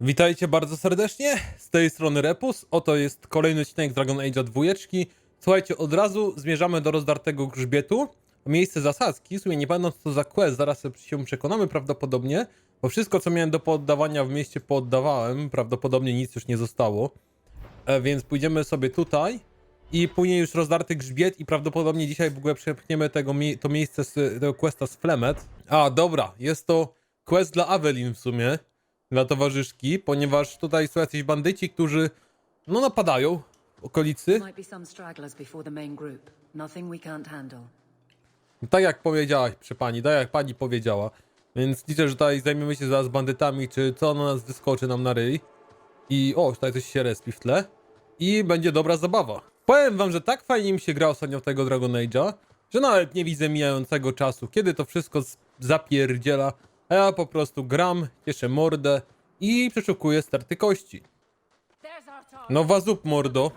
Witajcie bardzo serdecznie, z tej strony Repus, oto jest kolejny odcinek Dragon Age'a 2. Słuchajcie, od razu zmierzamy do rozdartego grzbietu, miejsce zasadzki, w sumie nie pamiętam co to za quest, zaraz się przekonamy prawdopodobnie, bo wszystko co miałem do pooddawania w mieście pooddawałem, prawdopodobnie nic już nie zostało, więc pójdziemy sobie tutaj i później już rozdarty grzbiet i prawdopodobnie dzisiaj w ogóle przepchniemy to miejsce z tego questa z FLEMETH. A, dobra, jest to quest dla Evelyn w sumie. Dla towarzyszki, ponieważ tutaj są jacyś bandyci, którzy no napadają w okolicy. Tak jak powiedziałaś przy pani, tak jak pani powiedziała. Więc liczę, że tutaj zajmiemy się zaraz bandytami, czy co na nas wyskoczy nam na ryj. I o, tutaj coś się respi w tle. I będzie dobra zabawa. Powiem wam, że tak fajnie mi się gra ostatnio w tego Dragon Age'a, że nawet nie widzę mijającego czasu, kiedy to wszystko zapierdziela. A ja po prostu gram, cieszę mordę i przeszukuję sterty kości. No wazup mordo.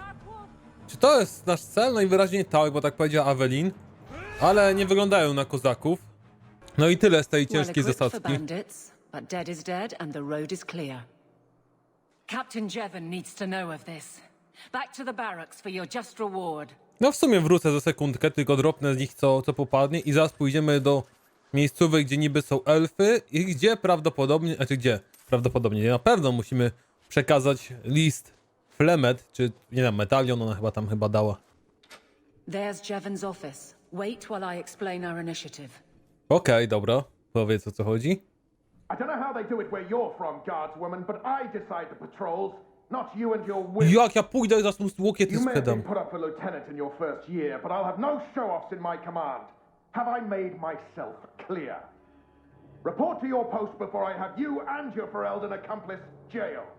Czy to jest nasz cel? Najwyraźniej tak, bo tak powiedziała Evelyn. Ale nie wyglądają na kozaków. No i tyle z tej ciężkiej zasadzki. No w sumie wrócę za sekundkę, tylko dropnę z nich co popadnie i zaraz pójdziemy do miejscowej, gdzie niby są elfy i gdzie prawdopodobnie, prawdopodobnie, na pewno musimy przekazać list FLEMETH, czy nie wiem, medalion, ona chyba dała. Okej, dobra, powiedz o co chodzi. I don't know how they do it where you're from, guardswoman, but I decide the patrols, not you and your whip. Jak ja pójdę, zaraz mu łokiety You may have sprzedam. been put up for lieutenant in your first year, but I'll have no show-offs in my command. Have I made myself clear? Report to your post before I have you and your Ferelden accomplice jailed.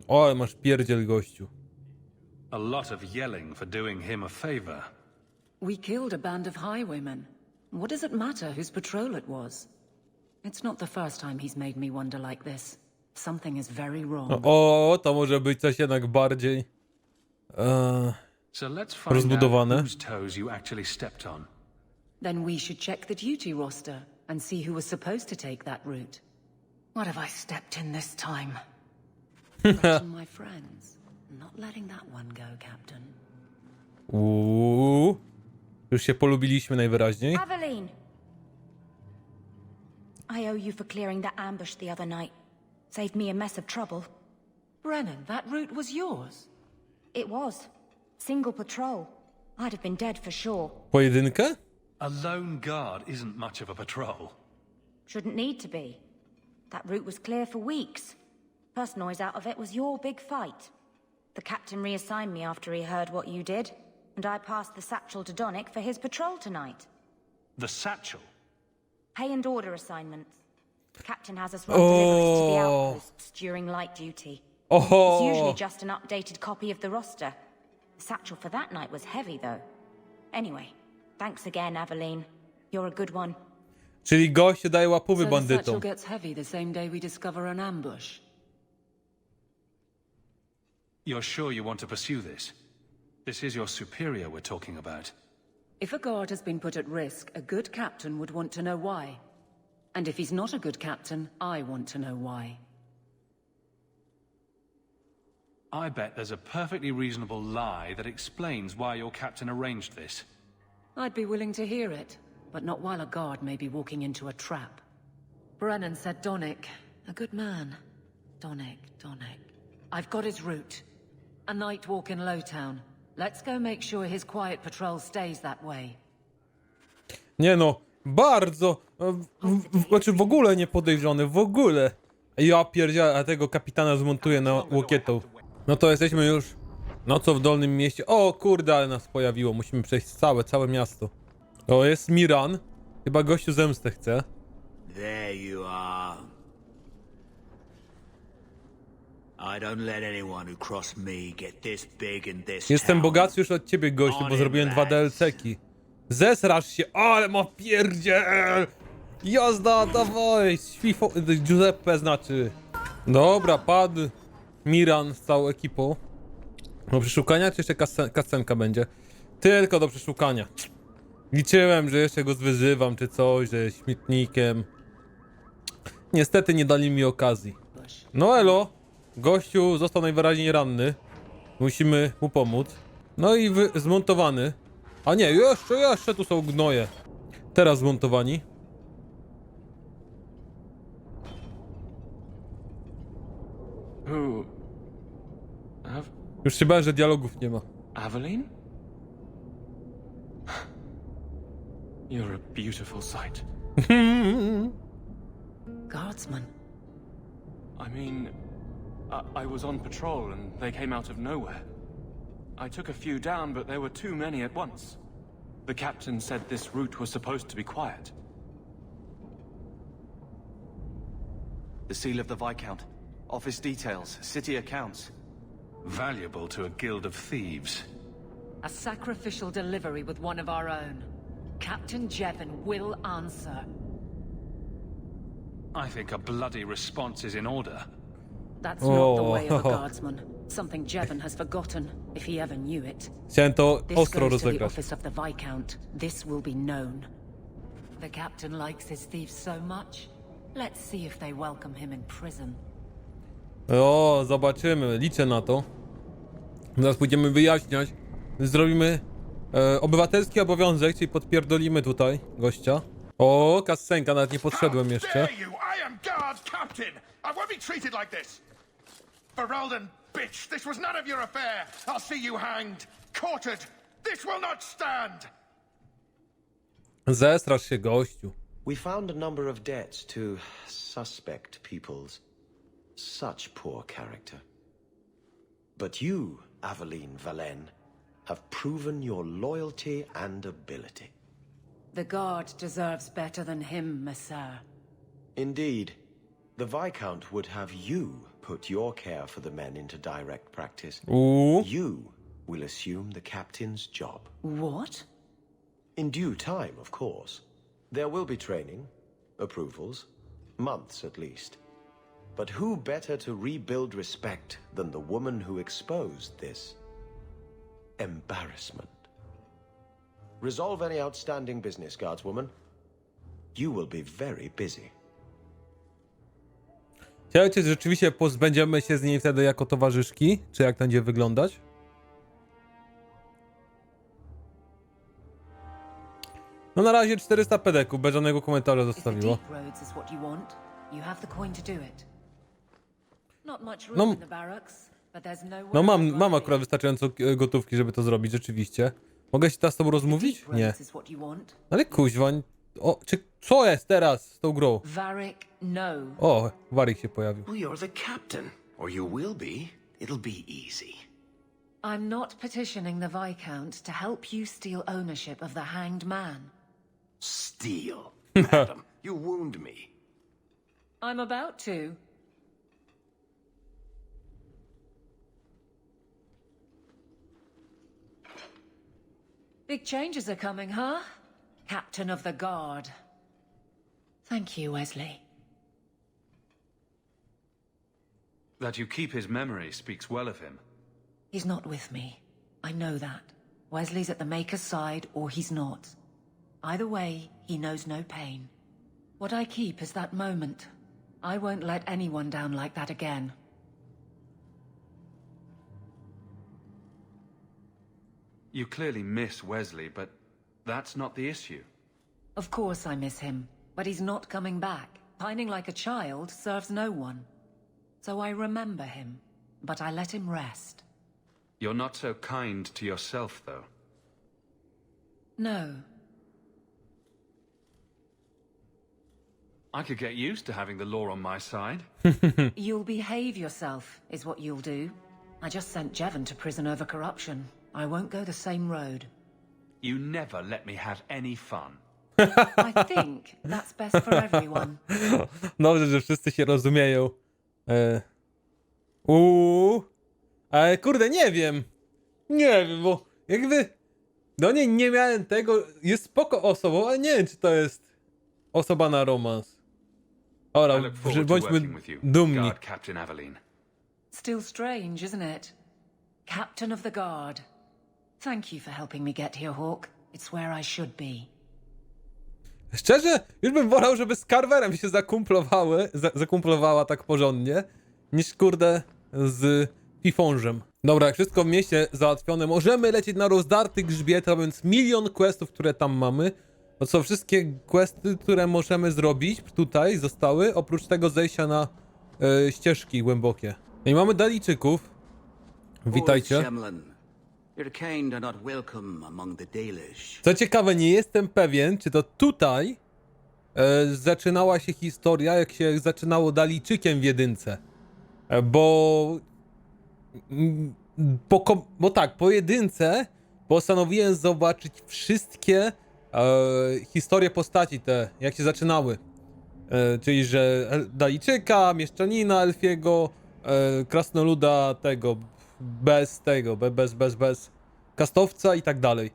O, ale masz pierdziel, gościu. A lot of yelling for doing him a favor. We killed a band of highwaymen. What does it matter whose patrol it was? It's not the first time he's made me wonder like this. Something is very wrong. O, to może być coś jednak bardziej So let's find rozbudowane. out whose toes you actually stepped on. Then we should check the duty roster and see who was supposed to take that route. What have I stepped in this time? Question my friends. Not letting that one go, Captain. Już się polubiliśmy najwyraźniej. Evelyn! I owe you for clearing that ambush the other night. Saved me a mess of trouble. Brennan, that route was yours. It was. Single patrol. I'd have been dead for sure. Pojedynkę? A lone guard isn't much of a patrol. Shouldn't need to be. That route was clear for weeks. First noise out of it was your big fight. The captain reassigned me after he heard what you did, and I passed the satchel to Donick for his patrol tonight. The satchel? Pay and order assignments. The captain has us run deliveries to the outposts during light duty. It's usually just an updated copy of the roster. The satchel for that night was heavy, though. Anyway, thanks again, Evelyn. You're a good one. Czyli gościu daje łapówy So the satchel bandytom. gets heavy the same day we discover an ambush. You're sure you want to pursue this? This is your superior we're talking about. If a guard has been put at risk, a good captain would want to know why. And if he's not a good captain, I want to know why. I bet there's a perfectly reasonable lie that explains why your captain arranged this. I'd be willing to hear it, but not while a guard may be walking into a trap. Brennan said Donick. A good man. Donick. I've got his route. A night walk in Lowtown. Let's go make sure his quiet patrol stays that way. Nie no, bardzo, znaczy w ogóle nie podejrzany, w ogóle. Ja pierdzielę, a tego kapitana zmontuję na łokietą. No to jesteśmy już nocą w Dolnym Mieście. O kurde, ale nas pojawiło, musimy przejść całe miasto. O, jest Miran, chyba gościu zemstę chce. There you are. I don't let anyone who cross me get this big in this Jestem town. bogatszy już od ciebie, gościu, bo zrobiłem 2 DLC-ki. Zesrasz się, ale ma pierdziel! Jazda, dawaj! Giuseppe znaczy. Dobra, padł Miran z całą ekipą. Do przeszukania, czy jeszcze kascenka będzie? Tylko do przeszukania. Liczyłem, że jeszcze go wyzywam, czy coś, że jest śmietnikiem. Niestety nie dali mi okazji. No elo, gościu został najwyraźniej ranny. Musimy mu pomóc. No i zmontowany. A nie, jeszcze tu są gnoje. Teraz zmontowani. Who? Już się bałem, że dialogów nie ma. Aveline? You're a beautiful sight. Guardsman. I mean, I was on patrol and they came out of nowhere. I took a few down, but there were too many at once. The captain said this route was supposed to be quiet. The seal of the Viscount. Office details, city accounts. Valuable to a guild of thieves. A sacrificial delivery with one of our own. Captain Jevon will answer. I think a bloody response is in order. That's not the way of a guardsman. Something Jevon has forgotten, if he ever knew it. Chciałem to This ostro goes to the rozegrać. office of the Viscount. This will be known. The captain likes his thieves so much. Let's see if they welcome him in prison. O, zobaczymy. Liczę na to. Zaraz pójdziemy wyjaśniać. Zrobimy obywatelski obowiązek, czyli podpierdolimy tutaj gościa. O, kascenka, nawet nie podszedłem jeszcze. Dare you! I am guard captain! I won't be treated like this! Ferelden, bitch! This was none of your affair! I'll see you hanged! Quartered! This will not stand! Zestrasz się, gościu. We found a number of debts to suspect peoples. Such poor character. But you, Aveline Valen, have proven your loyalty and ability. The guard deserves better than him, Messire. Indeed, the Viscount would have you put your care for the men into direct practice. Uuu. You will assume the captain's job. What? In due time, of course. There will be training, approvals, months at least. But who better to rebuild respect than the woman who exposed this embarrassment? Resolve any outstanding business, guardswoman. You will be very busy. Ciekawe, czy rzeczywiście pozbędziemy się z niej wtedy jako towarzyszki? Czy jak to będzie wyglądać? No na razie 400 pedeków, bez żadnego komentarza If the zostawiło. deep roads is what you want, you have the coin to do it. Not much room No, in the barracks, but there's nowhere No mam I'd akurat wystarczająco gotówki, żeby to zrobić, rzeczywiście. Mogę się teraz z tobą rozmówić? Deep Nie. roads is what you want. Ale kuźwa, o, co jest teraz z tą grą? Varric, no. O, Warik się pojawił. Well, you're the captain, or you will be. It'll be easy. I'm not petitioning the Viscount to help you steal ownership of the hanged man. Steal. Madam, you wound me. I'm about to. Big changes are coming, huh? Captain of the Guard. Thank you, Wesley. That you keep his memory speaks well of him. He's not with me. I know that. Wesley's at the Maker's side, or he's not. Either way, he knows no pain. What I keep is that moment. I won't let anyone down like that again. You clearly miss Wesley, but that's not the issue. Of course I miss him, but he's not coming back. Pining like a child serves no one. So I remember him, but I let him rest. You're not so kind to yourself, though. No. I could get used to having the law on my side. You'll behave yourself, is what you'll do. I just sent Jevon to prison over corruption. I won't go the same road. You never let me have any fun. I think that's best for everyone. Dobrze, że wszyscy się rozumieją. Ale kurde, nie wiem. Nie wiem, bo jakby do niej nie miałem tego. Jest spoko osobą, ale nie wiem, czy to jest osoba na romans. I Dobra, look forward to bądźmy working with you, dumni. Guard Captain Aveline. Still strange, isn't it? Captain of the Guard. Thank you for helping me get here, Hawke. It's where I should be. Szczerze, już bym wolał, żeby z Carverem się zakumplowała tak porządnie, niż kurde z Fifonżem. Dobra, jak wszystko w mieście załatwione, możemy lecieć na rozdarty grzbiet, robiąc 1 000 000 questów, które tam mamy. To są wszystkie questy, które możemy zrobić tutaj zostały, oprócz tego zejścia na ścieżki głębokie. No i mamy Dalijczyków. Witajcie. Co ciekawe, nie jestem pewien, czy to tutaj zaczynała się historia, jak się zaczynało Dalijczykiem w jedynce. Bo po jedynce postanowiłem zobaczyć wszystkie historie postaci te, jak się zaczynały. Czyli, że Dalijczyka, mieszczanina elfiego, krasnoluda tego, bez kastowca i tak dalej.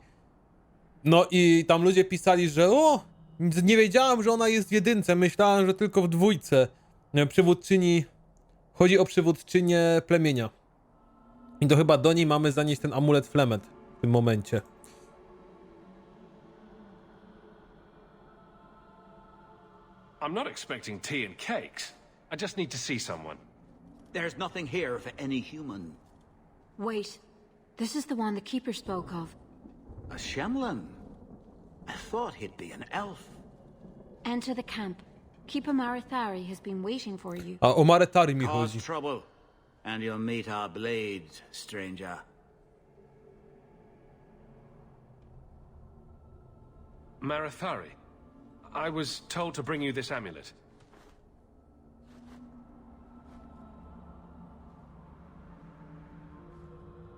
No i tam ludzie pisali, że nie wiedziałem, że ona jest w jedynce, myślałem, że tylko w dwójce. Przywódczyni, chodzi o przywódczynię plemienia. I to chyba do niej mamy zanieść ten amulet FLEMETH w tym momencie. I'm not expecting tea and cakes. I just need to see someone. There's nothing here for any human. Wait. This is the one the Keeper spoke of. A Shemlin? I thought he'd be an elf. Enter the camp. Keeper Marithari has been waiting for you. A o Marethari mi Cause chodzi. trouble, and you'll meet our blades, stranger. Marathari. I was told to bring you this amulet.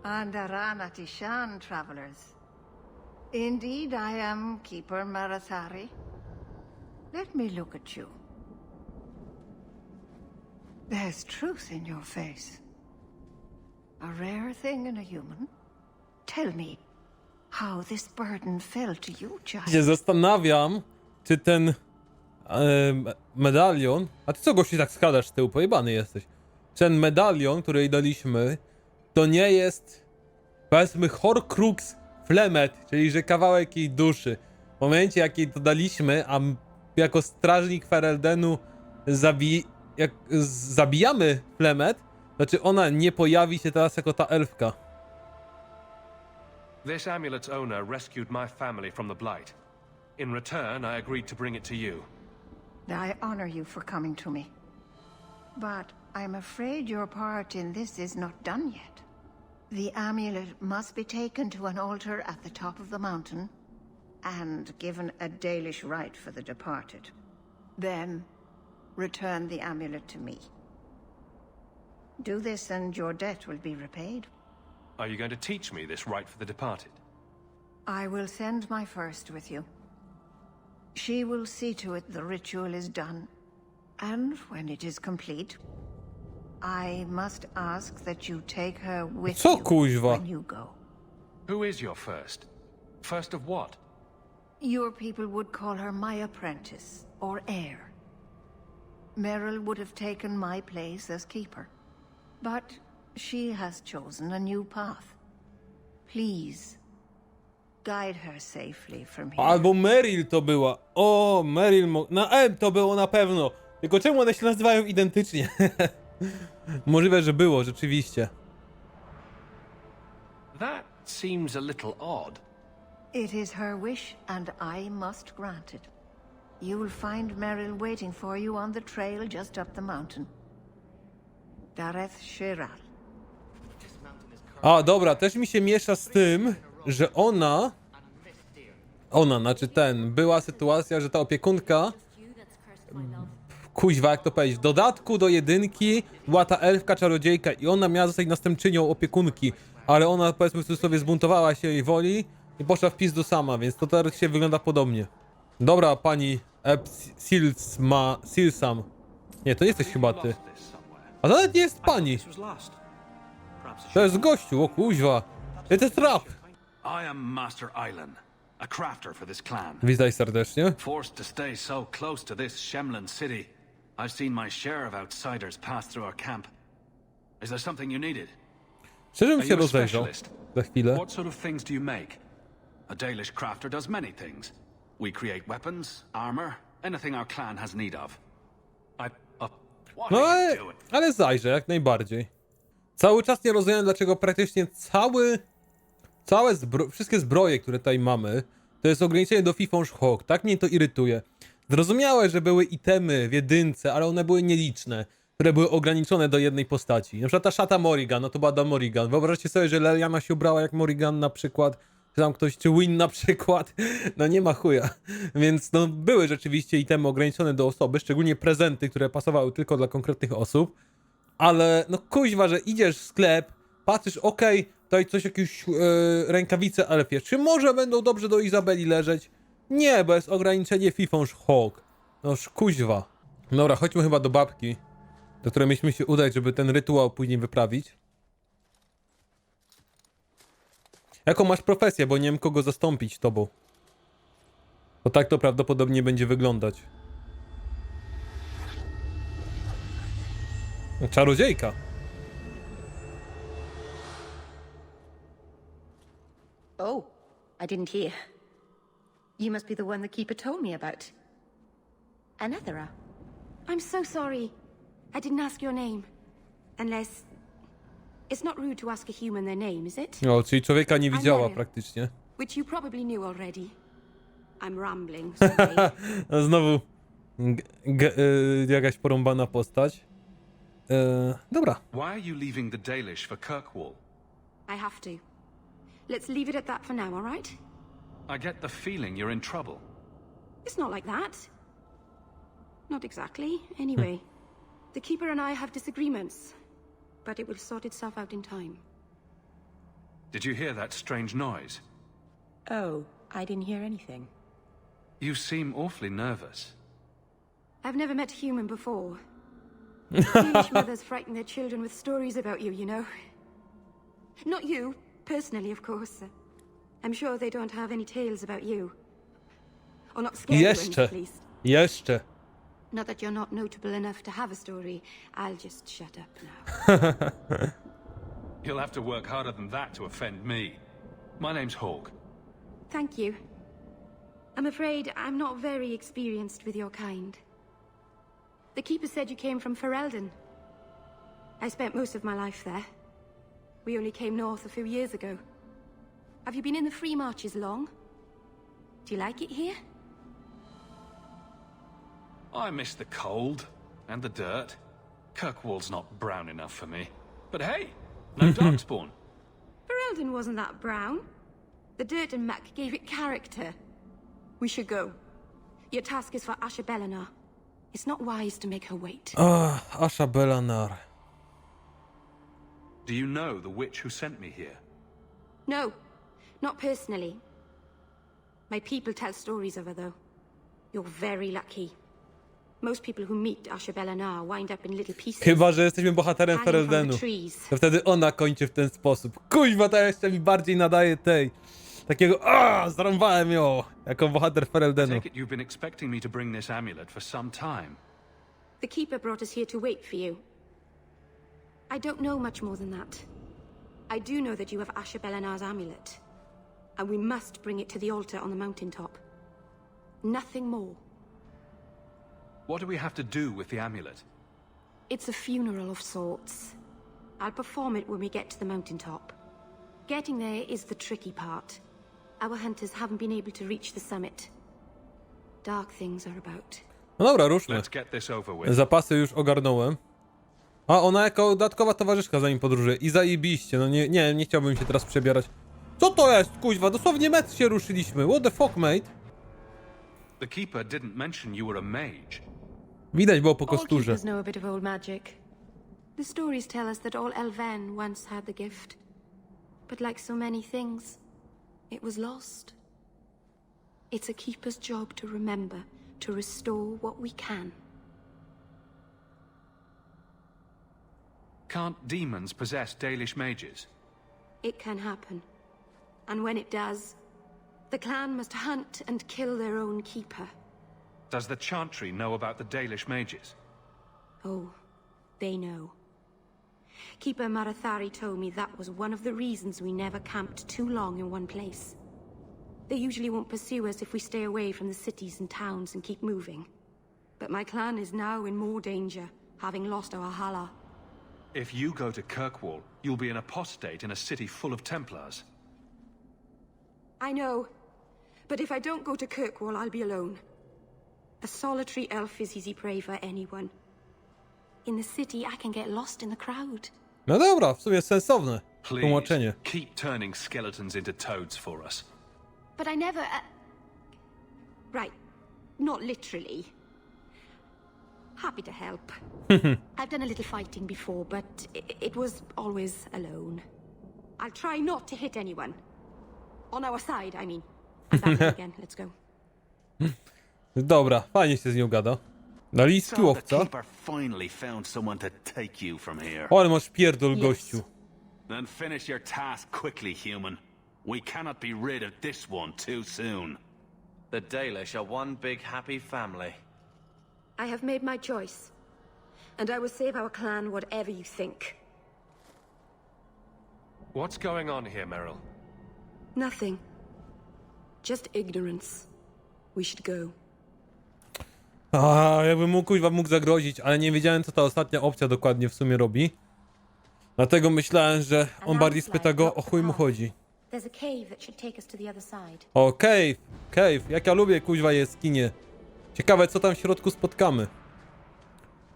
Andarana Tishan, travelers. Indeed, I am Keeper Marathari. Let me look at you. There's truth in your face. A rare thing in a human. Tell me how this burden fell to you, child. Się zastanawiam, czy ten medalion... A ty co, gości, tak skadasz z tyłu? Pojebany jesteś. Ten medalion, który jej daliśmy, to nie jest, powiedzmy, Horcrux FLEMETH, czyli że kawałek jej duszy. W momencie, jak jej to daliśmy, a jako strażnik Fereldenu zabijamy FLEMETH, znaczy ona nie pojawi się teraz jako ta elfka. This amulet's owner rescued my family from the Blight. In return, I agreed to bring it to you. I honor you for coming to me. But I'm afraid your part in this is not done yet. The amulet must be taken to an altar at the top of the mountain and given a Dalish rite for the departed. Then, return the amulet to me. Do this and your debt will be repaid. Are you going to teach me this rite for the departed? I will send my first with you. She will see to it the ritual is done. And when it is complete, I must ask that you take her with Co, you kuźwa? when you go. Who is your first? First of what? Your people would call her my apprentice, or heir. Meryl would have taken my place as keeper. But she has chosen a new path. Please, guide her safely from here. Albo Meryl to była. O, Meryl na M to było na pewno. Tylko czemu one się nazywają identycznie? Możliwe, że było, rzeczywiście. That seems a little odd. It is her wish, and I must grant it. You will find Meryl waiting for you on the trail just up the mountain. Dareth Shiral. A, dobra, też mi się miesza z tym, że znaczy była sytuacja, że ta opiekunka, kuźwa, jak to powiedzieć, w dodatku do jedynki była ta elfka czarodziejka i ona miała zostać następczynią opiekunki, ale ona, powiedzmy w cudzysłowie, zbuntowała się jej woli i poszła w pizdu sama, więc to teraz się wygląda podobnie. Dobra, pani Silsam. Nie, to nie jesteś chyba ty. A to nawet nie jest pani. To jest gościu, o kuźwa. To jest trap. I am Master Island, a crafter for this clan. Witaj serdecznie. Forced to stay so close to this Shemlin city, I've seen my share of outsiders pass through our camp. Is there something you needed? Szczerze bym Are się you a rozejrzał specialist? za chwilę. What sort of things do you make? A Dalish crafter does many things. We create weapons, armor, anything our clan has need of. What No are you doing? ale zajrzę, jak najbardziej. Cały czas nie rozumiem, dlaczego praktycznie wszystkie zbroje, które tutaj mamy, to jest ograniczenie do Fifonż Hawke. Tak mnie to irytuje. Zrozumiałe, że były itemy w jedynce, ale one były nieliczne, które były ograniczone do jednej postaci. Na przykład ta szata Morrigan, no to była da Morrigan. Wyobraźcie sobie, że Leliana się ubrała jak Morrigan na przykład, czy tam ktoś, czy Win na przykład. No nie ma chuja. Więc no były rzeczywiście itemy ograniczone do osoby, szczególnie prezenty, które pasowały tylko dla konkretnych osób. Ale no kuźwa, że idziesz w sklep, patrzysz, okej, tutaj coś, jakieś rękawice elfie. Czy może będą dobrze do Izabeli leżeć? Nie, bo jest ograniczenie Fifonż Hawke. Noż kuźwa. Dobra, chodźmy chyba do babki, do której mieliśmy się udać, żeby ten rytuał później wyprawić. Jaką masz profesję, bo nie wiem kogo zastąpić tobą. Bo tak to prawdopodobnie będzie wyglądać. Czarodziejka. Oh, I didn't hear. You must be the one the keeper told me about. Anethera. I'm so sorry. I didn't ask your name. Unless... It's not rude to ask a human their name, is it? O, czyli człowieka nie widziała praktycznie. Which you probably knew already. I'm rambling, sorry. Znowu jakaś porąbana postać. Dobra. Why are you leaving the Dalish for Kirkwall? I have to. Let's leave it at that for now, all right? I get the feeling you're in trouble. It's not like that. Not exactly. Anyway, the Keeper and I have disagreements, but it will sort itself out in time. Did you hear that strange noise? Oh, I didn't hear anything. You seem awfully nervous. I've never met a human before. Danish mothers frighten their children with stories about you, you know. Not you, personally, of course. I'm sure they don't have any tales about you. Or not scare you, at least. Jeszcze. Not that you're not notable enough to have a story. I'll just shut up now. You'll have to work harder than that to offend me. My name's Hawke. Thank you. I'm afraid I'm not very experienced with your kind. The Keeper said you came from Ferelden. I spent most of my life there. We only came north a few years ago. Have you been in the Free Marches long? Do you like it here? I miss the cold and the dirt. Kirkwall's not brown enough for me. But hey, no Darkspawn. Ferelden wasn't that brown. The dirt and muck gave it character. We should go. Your task is for Asha Belenar. It's not wise to make her wait. Asha Belenar. Do you know the witch who sent me here? No, not personally. My people tell stories of her, though. You're very lucky. Most people who meet Asha Belenar wind up in little pieces. Chyba że jesteśmy bohaterem Fereldenu. To wtedy ona kończy w ten sposób. Kuźwa, to jeszcze mi bardziej nadaje tej. Takiego, zarąbałem ją, jako bohater Fereldenu. Take it you've been expecting me to bring this amulet for some time. The Keeper brought us here to wait for you. I don't know much more than that. I do know that you have Asha Belenar's amulet. And we must bring it to the altar on the mountaintop. Nothing more. What do we have to do with the amulet? It's a funeral of sorts. I'll perform it when we get to the mountaintop. Getting there is the tricky part. Our hunters haven't been able to reach the summit. Dark things are about. No dobra, ruszmy. Let's get this over with. Zapasy już ogarnąłem. A ona jako dodatkowa towarzyszka za nim podróżuje. I zajebiście, no nie chciałbym się teraz przebierać. Co to jest, kuźwa? Dosłownie metr się ruszyliśmy. What the fuck, mate? The Keeper didn't mention you were a mage. Widać było po All kosturze. keepers know a bit of old magic. The stories tell us that all Elven once had the gift. But like so many things, it was lost. It's a keeper's job to remember, to restore what we can. Can't demons possess Dalish mages? It can happen. And when it does, the clan must hunt and kill their own keeper. Does the Chantry know about the Dalish mages? Oh, they know. Keeper Marathari told me that was one of the reasons we never camped too long in one place. They usually won't pursue us if we stay away from the cities and towns and keep moving. But my clan is now in more danger, having lost our Hala. If you go to Kirkwall, you'll be an apostate in a city full of Templars. I know. But if I don't go to Kirkwall, I'll be alone. A solitary elf is easy prey for anyone. In the city, I can get lost in the crowd. No dobra, w sumie sensowne tłumaczenie. Please, keep turning skeletons into toads for us. But I never... Right. Not literally. Happy to help. I've done a little fighting before, but it was always alone. I'll try not to hit anyone. On our side, I mean. That way again, let's go. Dobra, fajnie się z nią gada. Nalijski łowca. Finally found someone to take you from here. O, ale masz pierdol, gościu. Then finish your task quickly, human. We cannot be rid of this one too soon. The Dalish are one big happy family. I have made my choice. And I will save our clan whatever you think. What's going on here, Meryl? Nothing. Just ignorance. We should go. Jakbym mógł zagrozić, ale nie wiedziałem, co ta ostatnia opcja dokładnie w sumie robi. Dlatego myślałem, że on bardziej spyta go, o chuj mu chodzi. O, cave, cave. Jak ja lubię, kuźwa, jaskinie. Ciekawe, co tam w środku spotkamy.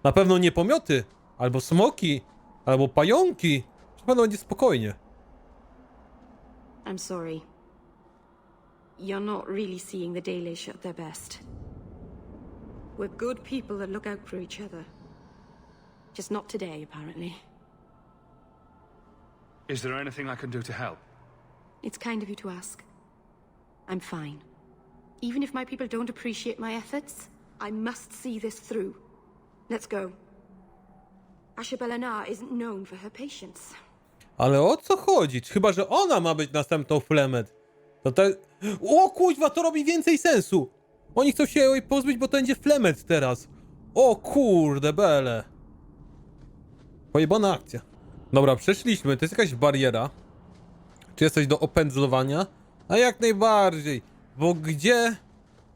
Na pewno nie pomioty, albo smoki, albo pająki. Na pewno będzie spokojnie. I'm sorry. You're not really seeing the Dalish at their best. We're good people that look out for each other. Just not today, apparently. Is there anything I can do to help? It's kind of you to ask. I'm fine. Even if my people don't appreciate my efforts, I must see this through. Let's go. Ashabelana isn't known for her patience. Ale o co chodzi? Chyba, że ona ma być następną FLEMETH. To te... O kuźwa, to robi więcej sensu. Oni chcą się jej pozbyć, bo to będzie FLEMETH teraz. O kurde bele. Pojebana akcja. Dobra, przeszliśmy. To jest jakaś bariera. Czy jest coś do opędzlowania? A jak najbardziej. Bo gdzie...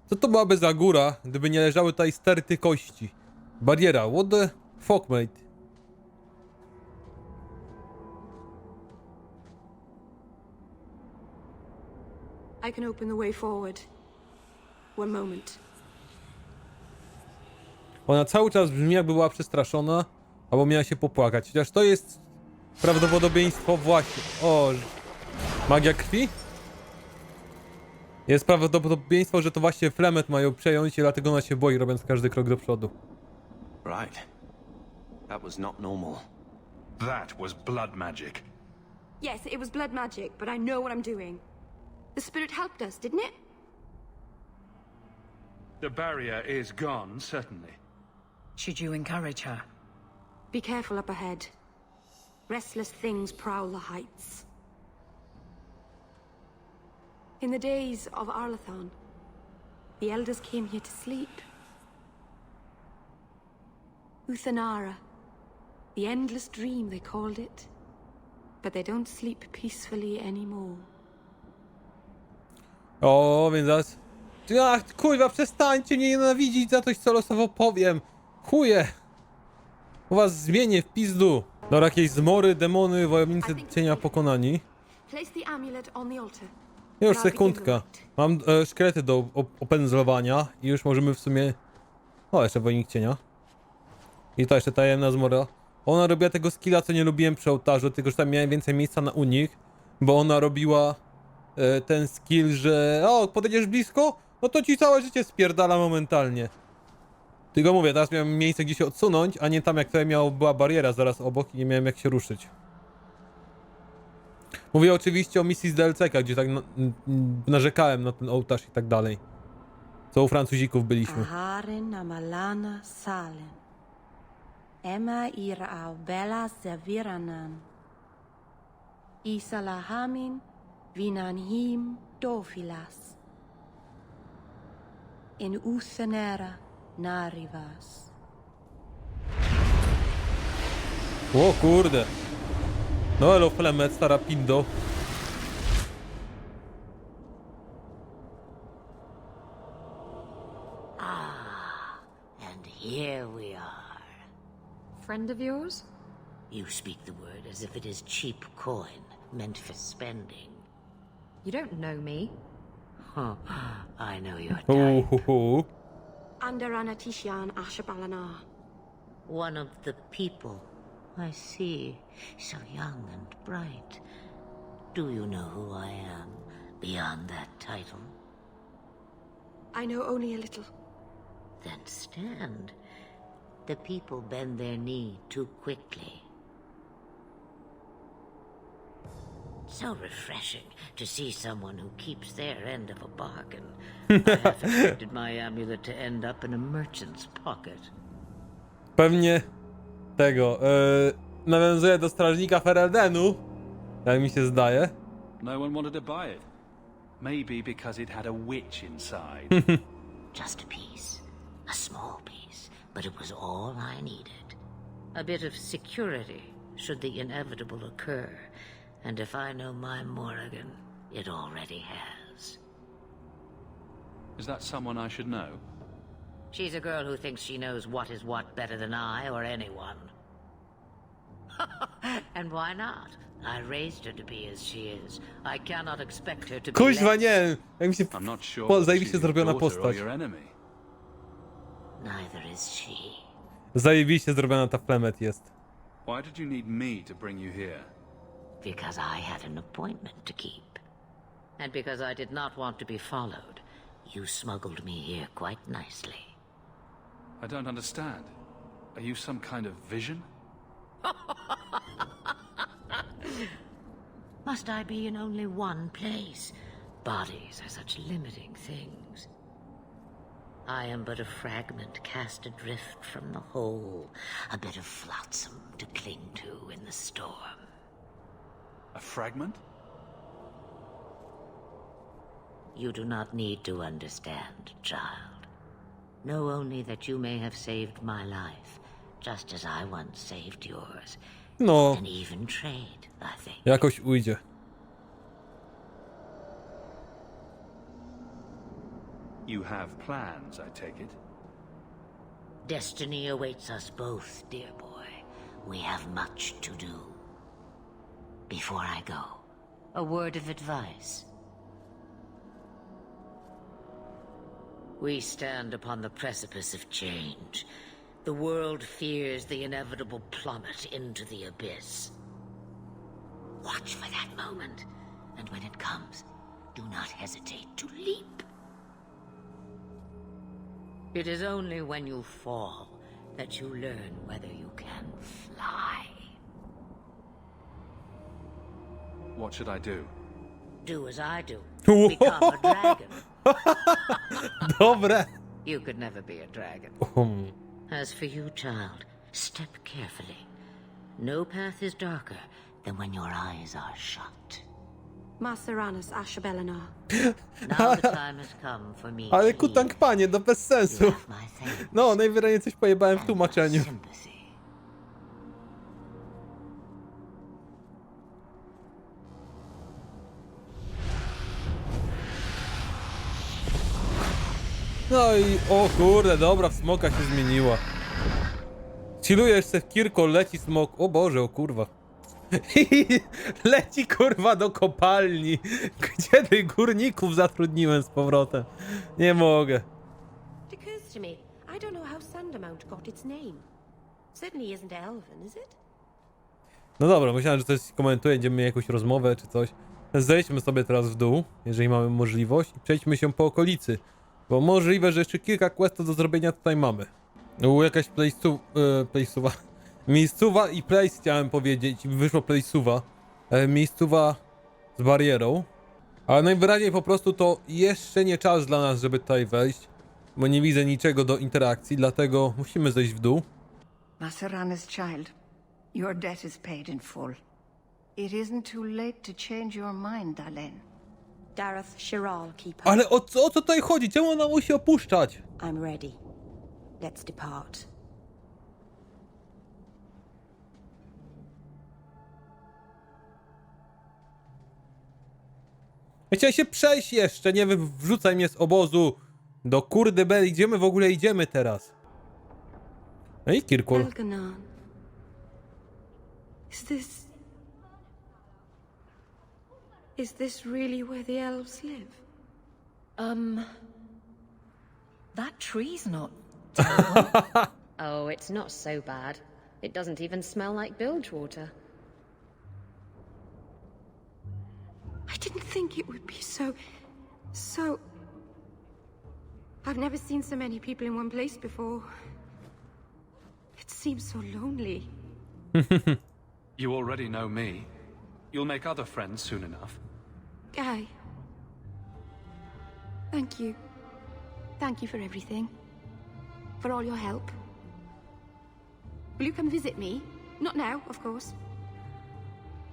Co to byłaby za góra, gdyby nie leżały tutaj sterty kości? Bariera. What the fuck, mate? I can open the way forward. One moment. Ona cały czas brzmi, jakby była przestraszona, albo miała się popłakać. Chociaż to jest prawdopodobieństwo właśnie... O... Magia krwi? Jest prawdopodobieństwo, że to właśnie FLEMETH ma ją przejąć i dlatego ona się boi, robiąc każdy krok do przodu. Right. That was not normal. That was blood magic. Yes, it was blood magic, but I know what I'm doing. The spirit helped us, didn't it? The barrier is gone, certainly. Should you encourage her? Be careful up ahead. Restless things prowl the heights. In the days of Arlathan, the elders came here to sleep. Uthanara, the endless dream they called it. But they don't sleep peacefully anymore. O, więc zaraz... Ach, kurwa, przestańcie mnie nienawidzić za coś, co losowo powiem. Chuje. U was zmienię w pizdu. Dobra, jakieś zmory, demony, wojownicy cienia pokonani. Już sekundka. Mam szkielety do opędzlowania i już możemy w sumie... O, jeszcze wojownik cienia. I to jeszcze tajemna zmora. Ona robiła tego skilla, co nie lubiłem przy ołtarzu, tylko że tam miałem więcej miejsca na unik, bo ona robiła ten skill, że o, podejdziesz blisko, no to ci całe życie spierdala momentalnie. Tylko mówię, teraz miałem miejsce, gdzie się odsunąć, a nie tam, jak tutaj była bariera zaraz obok i nie miałem jak się ruszyć. Mówię oczywiście o misji z DLC-ka, gdzie tak narzekałem na ten ołtarz i tak dalej. Co u Francuzików byliśmy. Emma ira bela zaviranan. Isalahamin vinanhim dofilas. In uthanera narivas. O kurde. No elo FLEMETH, stara pindo. friend of yours? You speak the word as if it is cheap coin meant for spending. You don't know me. Huh. I know your type. Under Anatishan Ashabalana. One of the people. I see. So young and bright. Do you know who I am beyond that title? I know only a little. Then stand. The people bend their knee too quickly. So refreshing to see someone who keeps their end of a bargain. I half expected my amulet to end up in a merchant's pocket. Pewnie tego, nawiązuje do strażnika Fereldenu, jak mi się zdaje. No one wanted to buy it. Maybe because it had a witch inside. Just a piece. A small piece. But it was all I needed. A bit of security, should the inevitable occur. And if I know my Morrigan, it already has. Is that someone I should know? She's a girl who thinks she knows what is what better than I or anyone. And why not? I raised her to be as she is. I cannot expect her to be Kuźwa, nie! Jak mi się I'm not sure zajebiście she's zrobiona your daughter or postać. your enemy. Neither is she. Zajebiście zrobiona ta Flemeth jest. Why did you need me to bring you here? Because I had an appointment to keep. And because I did not want to be followed, you smuggled me here quite nicely. I don't understand. Are you some kind of vision? Must I be in only one place? Bodies are such limiting things. I am but a fragment cast adrift from the whole, a bit of flotsam to cling to in the storm. A fragment? You do not need to understand, child. Know only that you may have saved my life, just as I once saved yours. No, An even trade, I think. jakoś ujdzie. You have plans, I take it? Destiny awaits us both, dear boy. We have much to do. Before I go, a word of advice. We stand upon the precipice of change. The world fears the inevitable plummet into the abyss. Watch for that moment, and when it comes, do not hesitate to leap. It is only when you fall that you learn whether you can fly. What should I do? Do as I do. Become a dragon. Dobre. You could never be a dragon. As for you, child, step carefully. No path is darker than when your eyes are shut. Maceranus Ashabelana. Now the time has come for me. Ale kutank panie, to bez sensu. You have my thanks No, najwyraźniej coś pojebałem w and tłumaczeniu. sympathy. No i o kurde, dobra, smoka się zmieniła. Chillujesz se w Kirko, leci smok. O Boże, o kurwa. Leci kurwa do kopalni. Gdzie tych górników zatrudniłem z powrotem? Nie mogę. It occurs to me, I don't know how Sandamount got its name. Certainly isn't Elven, is it? No dobra, myślałem, że coś komentuje, będziemy mieli jakąś rozmowę czy coś. Zejdźmy sobie teraz w dół, jeżeli mamy możliwość, i przejdźmy się po okolicy. Bo możliwe, że jeszcze kilka questów do zrobienia tutaj mamy. Jakaś place'uwa. Miejscowa i place chciałem powiedzieć, wyszło place'uwa. Miejscowa z barierą. Ale najwyraźniej po prostu to jeszcze nie czas dla nas, żeby tutaj wejść. Bo nie widzę niczego do interakcji, dlatego musimy zejść w dół. Maceranus child, your debt is paid in full. It isn't too late to change your mind, Dalen. Dareth Shiral, keeper. Ale o co tutaj chodzi? Czemu ona musi opuszczać? I'm ready. Let's depart. Ja chciałem się przejść jeszcze, nie wrzucaj mnie z obozu. Do kurde beli, gdzie my w ogóle idziemy teraz? No i Kirkul. Elganon, Is this really where the elves live? That tree's not... Oh, it's not so bad. It doesn't even smell like bilge water. I didn't think it would be so... I've never seen so many people in one place before. It seems so lonely. You already know me. You'll make other friends soon enough. Guy. Thank you. Thank you for everything. For all your help. Will you come visit me? Not now, of course.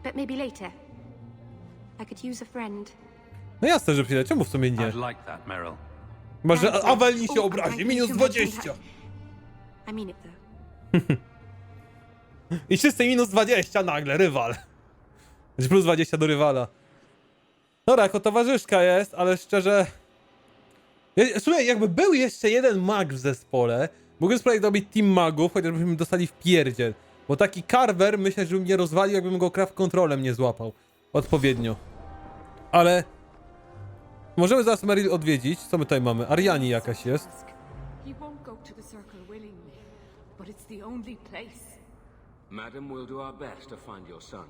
But maybe later. I could use a friend. No jasne, że przyjdę. Czemu w sumie nie? I'd like that, Meryl. Chyba, że Aweli się obrazi. Minus 20. I mean it though. I wszyscy minus 20 nagle, rywal. Znaczy plus 20 do rywala. Dobra, jako towarzyszka jest, ale szczerze... Słuchaj, jakby był jeszcze jeden mag w zespole, mógłbym spróbować robić team magów, chociażbyśmy dostali w pierdziel. Bo taki Carver myślę, że bym nie rozwalił, jakbym go craft controlem nie złapał. Odpowiednio. Ale... Możemy zaraz Meryl odwiedzić. Co my tutaj mamy? Ariani jakaś jest. Madam, we'll do our best to find your son,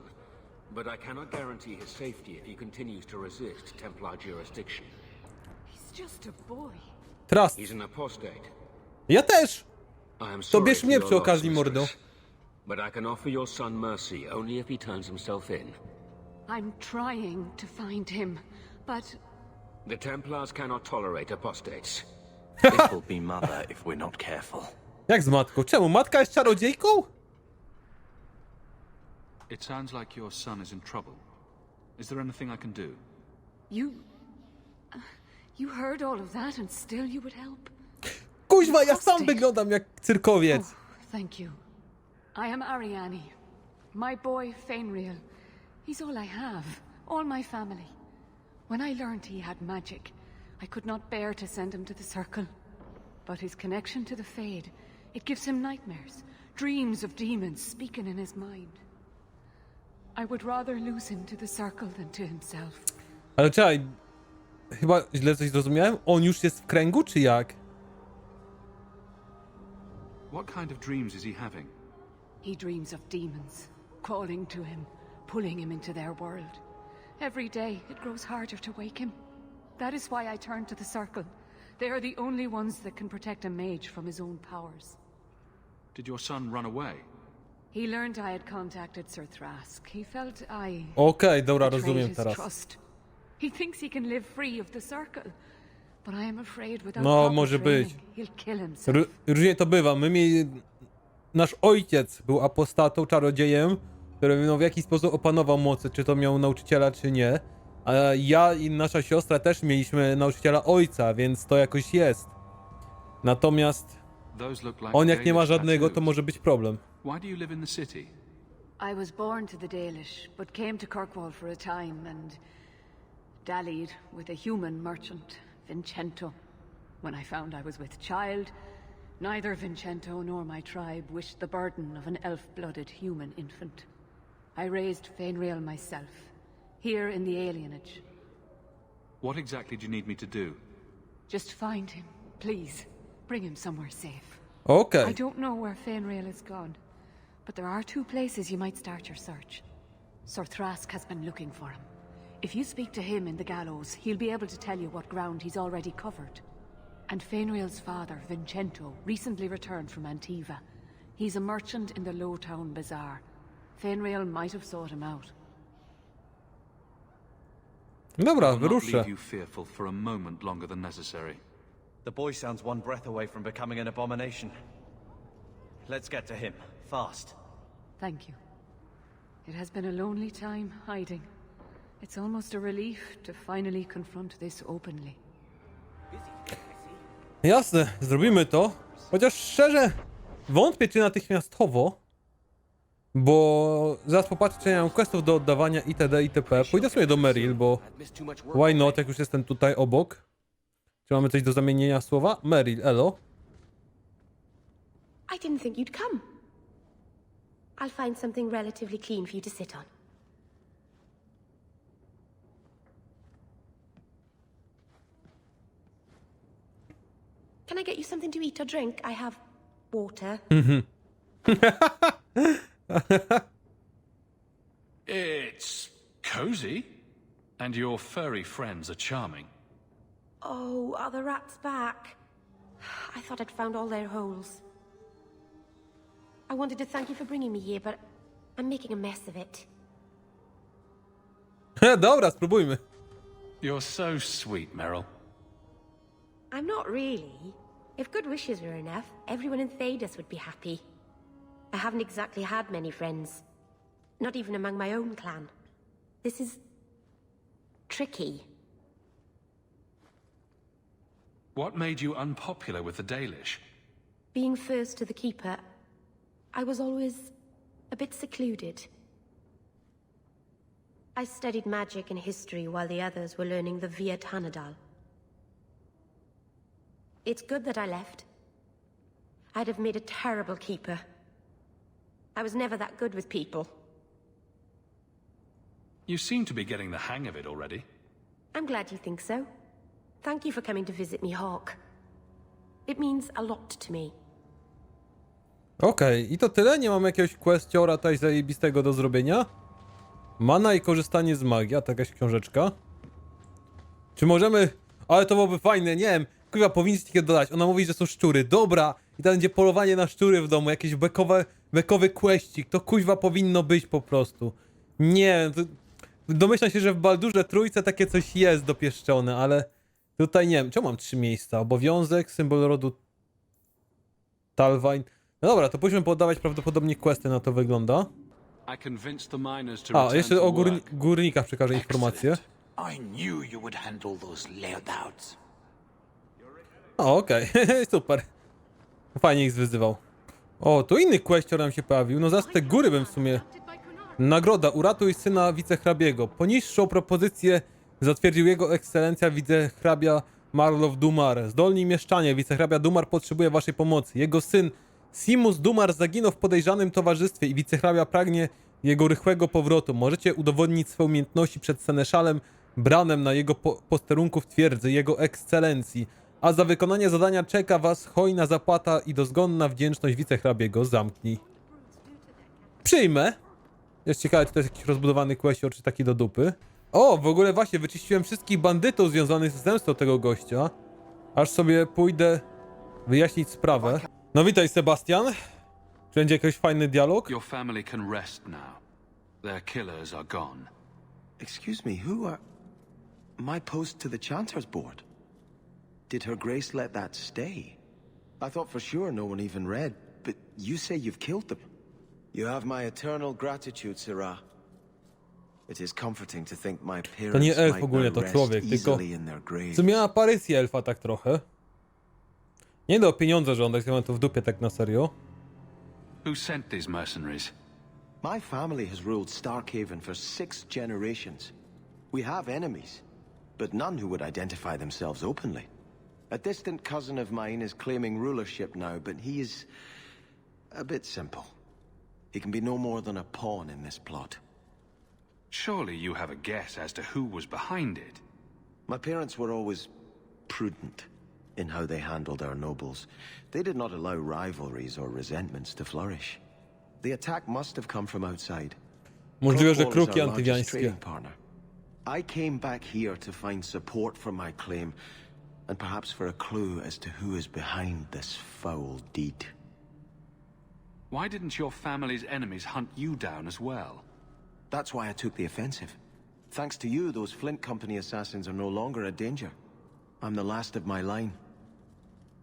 but I cannot guarantee his safety if he continues to resist Templar jurisdiction. He's just a boy. Trust. He's an apostate. Ja też! I am To sorry bierz for mnie your przy okazji, loss, mordo. mistress, but I can offer your son mercy only if he turns himself in. I'm trying to find him, but... The Templars cannot tolerate apostates. This will be mother if we're not careful. Jak z matką? Czemu? Matka jest czarodziejką? It sounds like your son is in trouble. Is there anything I can do? You heard all of that and still you would help? Kuźwa, ja sam wyglądam jak cyrkowiec. Oh, thank you. I am Ariani. My boy, Fenrir. He's all I have. All my family. When I learned he had magic, I could not bear to send him to the Circle. But his connection to the Fade, it gives him nightmares. Dreams of demons speaking in his mind. I would rather lose him to the Circle than to himself. Ale czekaj, chyba źle coś zrozumiałem? On już jest w kręgu, czy jak? What kind of dreams is he having? He dreams of demons, calling to him, pulling him into their world. Every day it grows harder to wake him. That is why I turn to the Circle. They are the only ones that can protect a mage from his own powers. Did your son run away? He learned I had contacted Sir Thrask. He felt I Okej, dobra, betrayed rozumiem his teraz. trust. He thinks he can live free of the Circle, but I am afraid without No, proper może być. training, he'll kill himself. Różnie to bywa. Nasz ojciec był apostatą, czarodziejem, który no, w jakiś sposób opanował mocy, czy to miał nauczyciela, czy nie. A ja i nasza siostra też mieliśmy nauczyciela ojca, więc to jakoś jest. Natomiast on jak nie ma żadnego, to może być problem. Why do you live in the city? I was born to the Dalish, but came to Kirkwall for a time and dallied with a human merchant, Vincento. When I found I was with child, neither Vincento nor my tribe wished the burden of an elf-blooded human infant. I raised Fenrir myself, here in the alienage. What exactly do you need me to do? Just find him, please. Bring him somewhere safe. Okay. I don't know where Fenrir is gone, but there are two places you might start your search. Sir Thrask has been looking for him. If you speak to him in the gallows, he'll be able to tell you what ground he's already covered. And Fenrir's father, Vincento, recently returned from Antiva. He's a merchant in the Lowtown Bazaar. Fenrir might have sought him out. Dobra, I will not wyruszę. leave you fearful for a moment longer than necessary. The boy sounds one breath away from becoming an abomination. Let's get to him, fast. Thank you. It has been a lonely time hiding. It's almost a relief to finally confront this openly. Jasne, zrobimy to. Chociaż szczerze, wątpię czy natychmiastowo. Bo zaraz popatrzę, czy ja mam questów do oddawania itd. itp. Pójdę sobie do Meryl, bo why not, jak już jestem tutaj obok. Czy mamy coś do zamienienia słowa? Meryl, elo. I didn't think you'd come. I'll find something relatively clean for you to sit on. Can I get you something to eat or drink? I have water. It's cozy, and your furry friends are charming. Oh, are the rats back? I thought I'd found all their holes. I wanted to thank you for bringing me here, but I'm making a mess of it. Dobra, spróbujmy. You're so sweet, Meryl. I'm not really. If good wishes were enough, everyone in Thedas would be happy. I haven't exactly had many friends. Not even among my own clan. This is... tricky. What made you unpopular with the Dalish? Being first to the Keeper, I was always a bit secluded. I studied magic and history while the others were learning the Via Tanadal. It's good that I left. I'd have made a terrible Keeper. I was never that good with people. You seem to be getting the hang of it already. I'm glad you think so. Thank you for coming to visit me, Hawke. It means a lot to me. Okej, i to tyle? Nie mam jakiegoś questiora tutaj zajebistego do zrobienia? Mana i korzystanie z magii, a to jakaś książeczka. Czy możemy... Ale to byłoby fajne, nie wiem. Kurwa, powinniście takie dodać. Ona mówi, że są szczury. Dobra! I tam będzie polowanie na szczury w domu. Jakiś bekowy questik. To kuźwa powinno być po prostu. Nie wiem, domyślam się, że w Baldurze Trójce takie coś jest dopieszczone, ale... Tutaj nie wiem, czemu mam 3 miejsca? Obowiązek, symbol rodu... Talwine. No dobra, to pójdźmy poddawać prawdopodobnie questy, na to wygląda. A, jeszcze o górnikach przekażę informację. O, okej, super. Fajnie ich zwyzywał. O, tu inny questor nam się pojawił. No zaraz te góry bym w sumie... Nagroda, uratuj syna wicehrabiego. Poniższą propozycję zatwierdził jego ekscelencja wicehrabia Marlow Dumar. Zdolni mieszczanie, wicehrabia Dumar potrzebuje waszej pomocy. Jego syn Simus Dumar zaginął w podejrzanym towarzystwie i wicehrabia pragnie jego rychłego powrotu. Możecie udowodnić swoje umiejętności przed seneszalem Branem na jego posterunku w twierdzy, jego ekscelencji. A za wykonanie zadania czeka was hojna zapłata i dozgonna wdzięczność wicehrabiego. Zamknij. Przyjmę. Jest ciekawe, czy to jest jakiś rozbudowany questor, czy taki do dupy. O, w ogóle właśnie, wyczyściłem wszystkich bandytów związanych z zemstą tego gościa. Aż sobie pójdę wyjaśnić sprawę. No witaj, Sebastian. Czy będzie jakiś fajny dialog? Your family can rest now. Their killers are gone. Excuse me, who are... My post to the Chanter's board? Did Her Grace let that stay? I thought for sure no one even read, but you say you've killed them. You have my eternal gratitude, Sirrah. It is comforting to think my parents To nie elf might ogólnie, now to rest człowiek, tylko easily in their graves. co miała aparycję elfa tak trochę. Nie do pieniądze żądać, ja mam to w dupie tak na serio. Who sent these mercenaries? My family has ruled Starkhaven for 6 generations. We have enemies, but none who would identify themselves openly. A distant cousin of mine is claiming rulership now, but he is a bit simple. He can be no more than a pawn in this plot. Surely you have a guess as to who was behind it. My parents were always prudent in how they handled our nobles. They did not allow rivalries or resentments to flourish. The attack must have come from outside. Możliwe, że Crockwall is kruki our largest antywiańskie. trading partner. I came back here to find support for my claim, and perhaps for a clue as to who is behind this foul deed. Why didn't your family's enemies hunt you down as well? That's why I took the offensive. Thanks to you, those Flint Company assassins are no longer a danger. I'm the last of my line.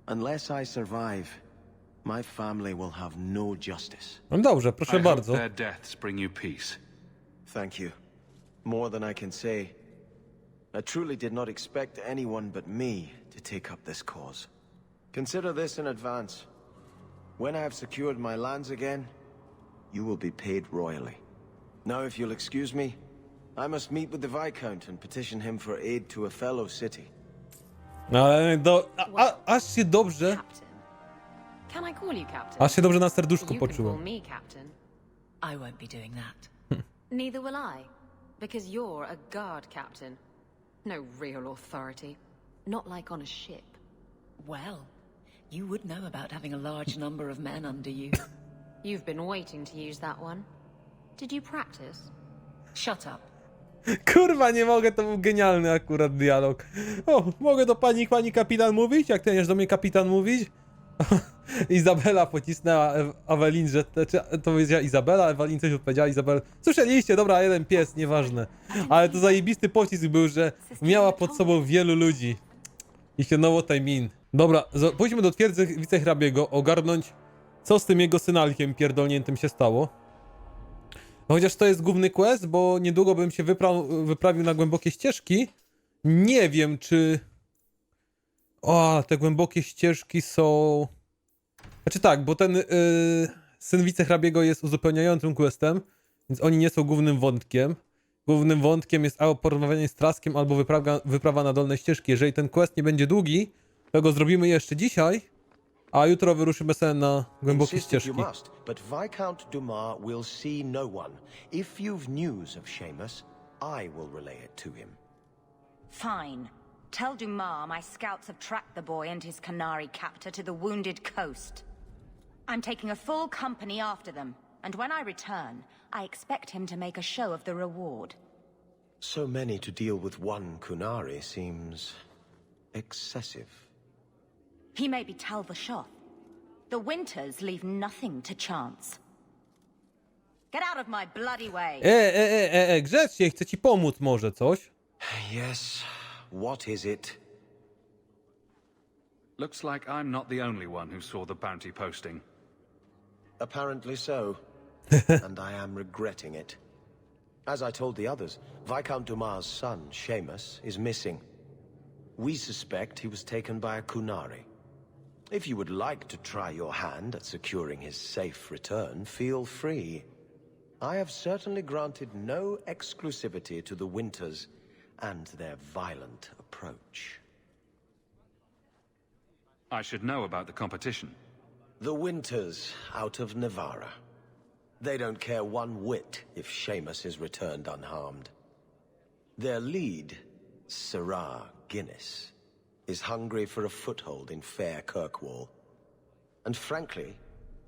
Unless I survive, my family will have no justice. No dobrze, proszę I hope bardzo. their deaths bring you peace. Thank you. More than I can say. I truly did not expect anyone but me to take up this cause. Consider this in advance. When I have secured my lands again, you will be paid royally. Now, if you'll excuse me, I must meet with the Viscount and petition him for aid to a fellow city. No ale aż się dobrze... Can I call you Captain? Aż się dobrze na serduszku You can poczułem. call me Captain. I won't be doing that. Neither will I, because you're a guard captain. No real authority. Not like on a ship. Well, you would know about having a large number of men under you. You've been waiting to use that one. Did you practice? Shut up. Kurwa, nie mogę, to był genialny akurat dialog. O, mogę do pani kapitan mówić? Jak ty do mnie kapitan mówić? Izabela pocisnęła Ewelin, że to powiedziała Izabela, Ewelin coś odpowiedziała, Izabela. Słyszeliście, dobra, jeden pies, nieważne. Ale to zajebisty pocisk był, że miała pod sobą wielu ludzi. I you know what I mean. Dobra, pójdźmy do twierdzy wicehrabiego, ogarnąć, co z tym jego synalkiem pierdolniętym się stało. No chociaż to jest główny quest, bo niedługo bym się wyprawił na głębokie ścieżki. Nie wiem, czy... O, te głębokie ścieżki są... Znaczy tak, bo ten syn wicehrabiego jest uzupełniającym questem, więc oni nie są głównym wątkiem. Głównym wątkiem jest albo porozmawianie z Traskiem, albo wyprawa na dolne ścieżki. Jeżeli ten quest nie będzie długi, to go zrobimy jeszcze dzisiaj, a jutro wyruszymy sobie na głębokie ścieżki. But Viscount Dumas will see no one. If you've news of Seamus, I will relay it to him. Fine. Tell Dumas my scouts have tracked the boy and his Canary captor to the Wounded Coast. I'm taking a full company after them, and when I return, I expect him to make a show of the reward. So many to deal with one Kunari seems excessive. He may be Talvashoth. The Winters leave nothing to chance. Get out of my bloody way! Grzecznie, chcę ci pomóc może, coś? Yes, what is it? Looks like I'm not the only one who saw the bounty posting. Apparently so. And I am regretting it. As I told the others, Viscount Dumas' son, Seamus, is missing. We suspect he was taken by a Kunari. If you would like to try your hand at securing his safe return, feel free. I have certainly granted no exclusivity to the Winters and their violent approach. I should know about the competition. The Winters out of Navarra. They don't care one whit if Seamus is returned unharmed. Their lead, Sirrah Guinness, is hungry for a foothold in fair Kirkwall. And frankly,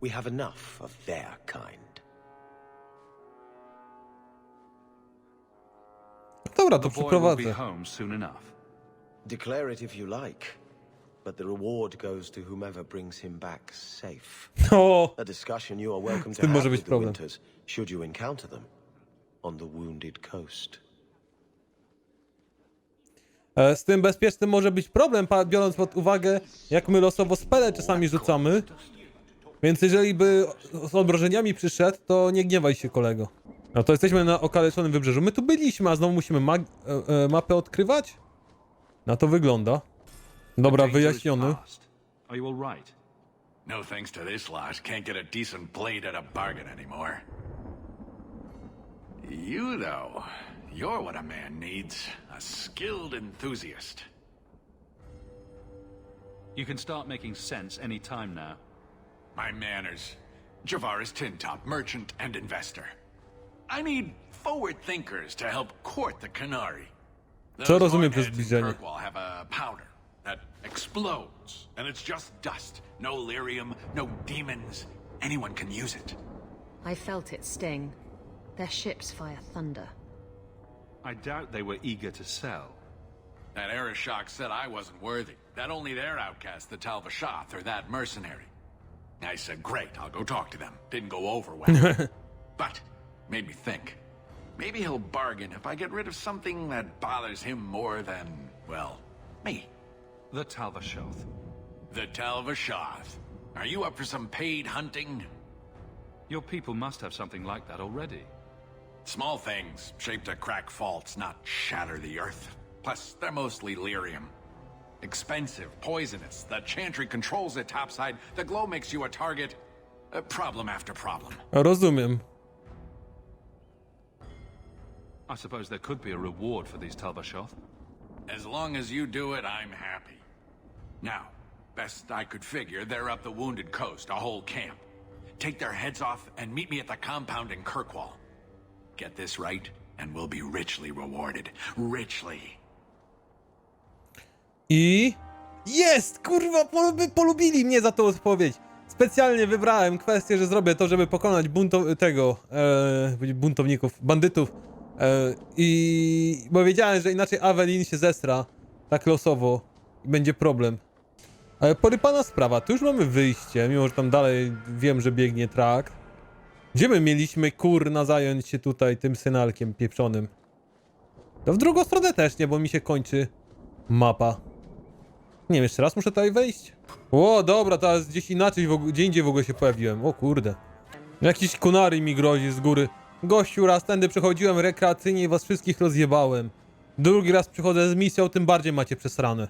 we have enough of their kind. Dobra, to The boy will be przeprowadzę. home soon enough. Declare it if you like, but the reward goes to whomever brings him back safe. O, A discussion you are welcome to tym może have być with the problem. Winters, should you encounter them on the Wounded Coast. Z tym bezpiecznym może być problem, biorąc pod uwagę, jak my losowo spele czasami rzucamy. Więc jeżeli by z obrażeniami przyszedł, to nie gniewaj się, kolego. No to jesteśmy na okaleczonym wybrzeżu. My tu byliśmy, a znowu musimy mapę odkrywać? Na to wygląda. Dobra, wyjaśniony. Are you all right? No thanks to this lot, can't get a decent blade at a bargain anymore. You, though, you're what a man needs. A skilled enthusiast. You can start making sense any time now. My manners. Javaris Tintop, merchant and investor. I need forward thinkers to help court the Canary. Co rozumiem przez Hornheads in zbliżenie? Kirkwall have a powder that explodes, and it's just dust. No lyrium, no demons. Anyone can use it. I felt it sting. Their ships fire thunder. I doubt they were eager to sell. That Arishok said I wasn't worthy. That only their outcast, the Talvashoth, or that mercenary. I said, great, I'll go talk to them. Didn't go over well. But made me think. Maybe he'll bargain if I get rid of something that bothers him more than, well, me. The Talvashoth. The Talvashoth. Are you up for some paid hunting? Your people must have something like that already. Small things, shaped to crack faults, not shatter the earth. Plus, they're mostly lyrium. Expensive, poisonous. The Chantry controls it topside. The glow makes you a target. Problem after problem. Rozumiem. I suppose there could be a reward for these Talvashoth. As long as you do it, I'm happy. Now, best I could figure, they're up the Wounded Coast, a whole camp. take their heads off and meet me at the compound in Kirkwall. Get this right, and we'll be richly rewarded. Richly. I... Jest! Kurwa, polubili mnie za tą odpowiedź. Specjalnie wybrałem kwestię, że zrobię to, żeby pokonać buntowników, bandytów. Bo wiedziałem, że inaczej Evelyn się zesra tak losowo i będzie problem. Ale porypana sprawa, tu już mamy wyjście, mimo że tam dalej wiem, że biegnie track. Gdzie my mieliśmy, kurna, zająć się tutaj tym synalkiem pieprzonym? To w drugą stronę też nie, bo mi się kończy mapa. Nie wiem, jeszcze raz muszę tutaj wejść. O, dobra, teraz gdzieś inaczej, gdzie indziej w ogóle się pojawiłem. O kurde. Jakiś kunari mi grozi z góry. Gościu, raz tędy przechodziłem rekreacyjnie i was wszystkich rozjebałem. Drugi raz przychodzę z misją, tym bardziej macie przesrane.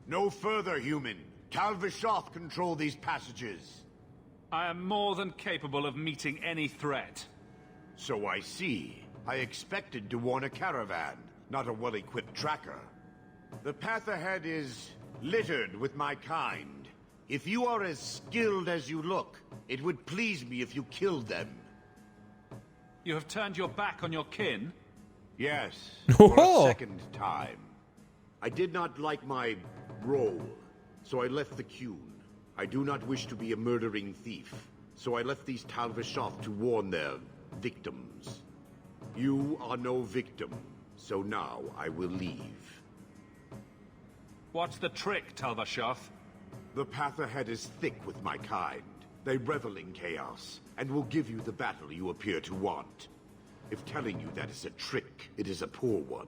No further, human. Tal Vashoth control these passages. I am more than capable of meeting any threat. So I see. I expected to warn a caravan, not a well-equipped tracker. The path ahead is littered with my kind. If you are as skilled as you look, it would please me if you killed them. You have turned your back on your kin? Yes, for a second time. I did not like my role, so I left the Qun. I do not wish to be a murdering thief, so I left these Tal Vashoth to warn their victims. You are no victim, so now I will leave. What's the trick, Tal Vashoth? The path ahead is thick with my kind. They revel in chaos, and will give you the battle you appear to want. If telling you that is a trick, it is a poor one.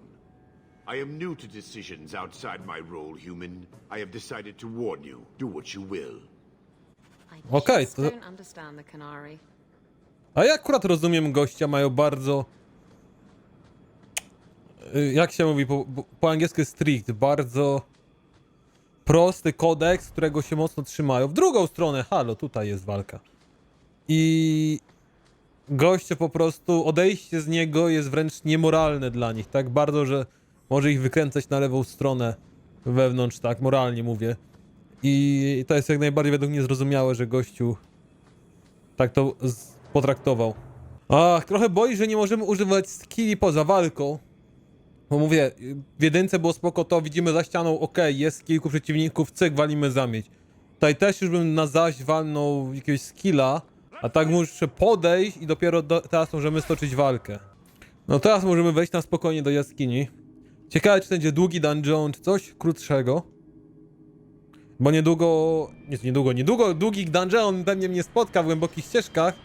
I am new to decisions outside my role, human. I have decided to warn you. Do what you will. Okej, to... Don't understand the Canary. A ja akurat rozumiem, gościa mają bardzo... Jak się mówi po angielsku strict, bardzo prosty kodeks, którego się mocno trzymają. W drugą stronę, halo, tutaj jest walka. I goście po prostu, odejście z niego jest wręcz niemoralne dla nich, tak bardzo, że może ich wykręcać na lewą stronę wewnątrz, tak, moralnie mówię. I to jest jak najbardziej według mnie zrozumiałe, że gościu tak to potraktował. Ach, trochę boi, że nie możemy używać skilli poza walką. Bo mówię, w jedynce było spoko, to widzimy za ścianą, okej, jest kilku przeciwników, cyk, walimy zamieć. Tutaj też już bym na zaś walnął jakiegoś skilla, a tak muszę podejść i dopiero teraz możemy stoczyć walkę. No teraz możemy wejść na spokojnie do jaskini. Ciekawe, czy to będzie długi dungeon, czy coś krótszego. Bo niedługo długi dungeon pewnie mnie spotka w głębokich ścieżkach.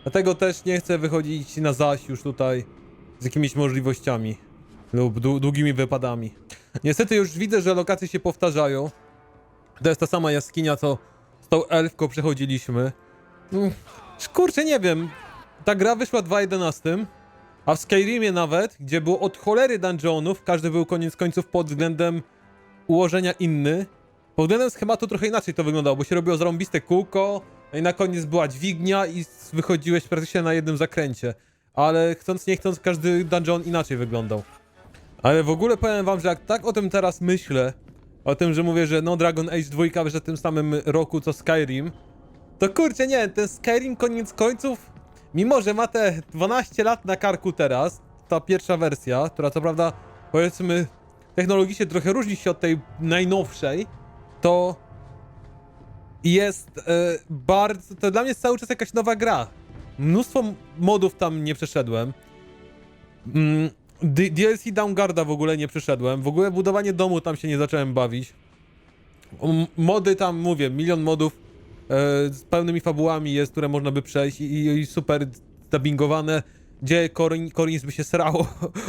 Dlatego też nie chcę wychodzić na zaś już tutaj z jakimiś możliwościami. Lub długimi wypadami. Niestety już widzę, że lokacje się powtarzają. To jest ta sama jaskinia, co z tą elfką przechodziliśmy. Kurczę, nie wiem. Ta gra wyszła w 2.11, a w Skyrimie nawet, gdzie było od cholery dungeonów, każdy był koniec końców pod względem ułożenia inny. Pod względem schematu trochę inaczej to wyglądało, bo się robiło zarąbiste kółko, no i na koniec była dźwignia i wychodziłeś praktycznie na jednym zakręcie. Ale chcąc nie chcąc, każdy dungeon inaczej wyglądał. Ale w ogóle powiem wam, że jak tak o tym teraz myślę, o tym, że mówię, że no Dragon Age 2 wyszedł w tym samym roku co Skyrim, to kurczę, nie, ten Skyrim koniec końców, mimo że ma te 12 lat na karku teraz, ta pierwsza wersja, która co prawda, powiedzmy, technologicznie trochę różni się od tej najnowszej, to jest bardzo, to dla mnie jest cały czas jakaś nowa gra. Mnóstwo modów tam nie przeszedłem. DLC Downgarda w ogóle nie przeszedłem. W ogóle budowanie domu tam się nie zacząłem bawić. Mody tam, mówię, milion modów z pełnymi fabułami jest, które można by przejść i super dubbingowane. Gdzie Corins by się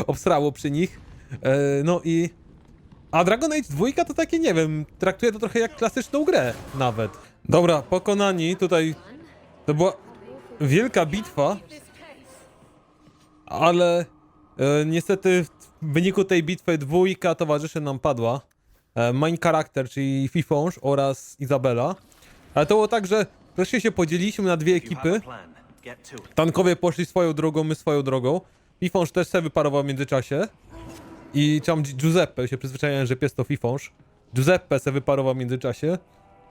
obsrało przy nich. No i... A Dragon Age 2 to takie, nie wiem, traktuję to trochę jak klasyczną grę nawet. Dobra, pokonani. Tutaj to była wielka bitwa. Ale niestety w wyniku tej bitwy 2 towarzyszy nam padła. Main character, czyli Fifonż oraz Izabela. Ale to było tak, że wreszcie się podzieliliśmy na dwie ekipy. Tankowie poszli swoją drogą, my swoją drogą. Fifonż też se wyparował w międzyczasie. I tam Giuseppe, się przyzwyczaiłem, że pies to Fifonż. Giuseppe se wyparował w międzyczasie.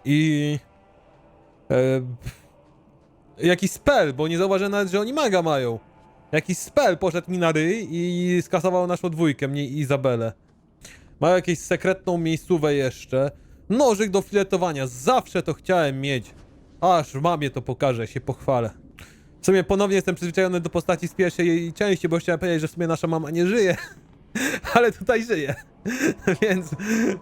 I... jakiś spell, bo nie zauważyłem nawet, że oni maga mają. Jakiś spell poszedł mi na ryj i skasował naszą dwójkę, mnie i Izabelę. Mają jakąś sekretną miejscówę jeszcze. Nożyk do filetowania, zawsze to chciałem mieć. Aż mamie to pokażę, się pochwalę. W sumie ponownie jestem przyzwyczajony do postaci z pierwszej części, bo chciałem powiedzieć, że w sumie nasza mama nie żyje. Ale tutaj żyje. Więc,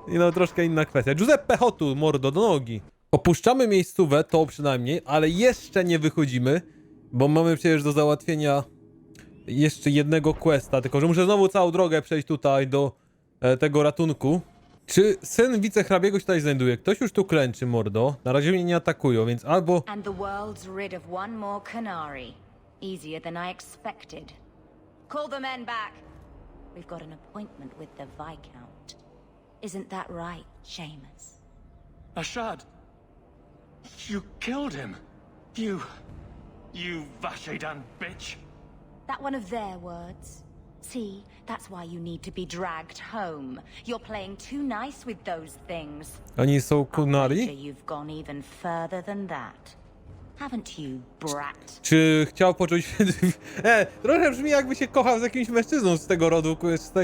no, troszkę inna kwestia. Giuseppe Hotu, mordo, do nogi. Opuszczamy miejscówę, to przynajmniej, ale jeszcze nie wychodzimy, bo mamy przecież do załatwienia jeszcze jednego questa, tylko że muszę znowu całą drogę przejść tutaj do tego ratunku. Czy syn wicehrabiego się tutaj znajduje? Ktoś już tu klęczy, mordo. Na razie mnie nie atakują, więc albo... And the world's rid of one more Canary. Easier than I expected. Call the men back. We've got an appointment with the Viscount. Isn't that right, Seamus? Ashad! You killed him! You Vashedan bitch! That one of their words? See, that's why you need to be dragged home. You're playing too nice with those things. Oni są kunari? You've gone even further than that. Haven't you, brat? Czy chciał poczuć... trochę brzmi jakby się kochał z jakimś mężczyzną z tego rodu,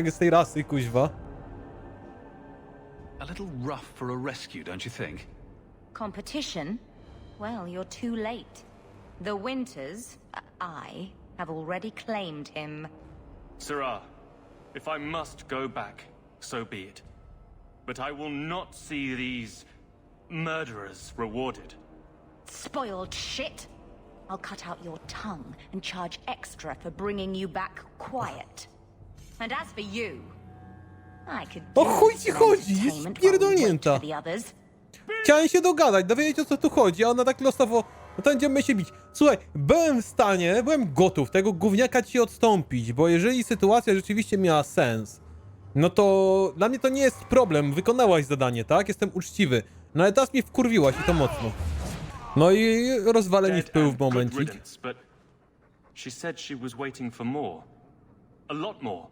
z tej rasy, kuźwa. A little rough for a rescue, don't you think? Competition? Well, you're too late. The Winters, I, have already claimed him. Sirrah, if I must go back, so be it. But I will not see these murderers rewarded. Spoiled shit! I'll cut out your tongue and charge extra for bringing you back quiet. And as for you, I could O do chuj ci some chodzi, jest entertainment while we wait pierdolnięta. for the others. Chciałem się dogadać, dowiedzieć o co tu chodzi, a ona tak losowo... No to będziemy się bić. Słuchaj, byłem w stanie, byłem gotów tego gówniaka ci odstąpić, bo jeżeli sytuacja rzeczywiście miała sens, no to dla mnie to nie jest problem, wykonałaś zadanie, tak? Jestem uczciwy. No ale teraz mnie wkurwiłaś i to mocno. No i rozwalę mi w pył w momencik. She said she was waiting for more. A lot more.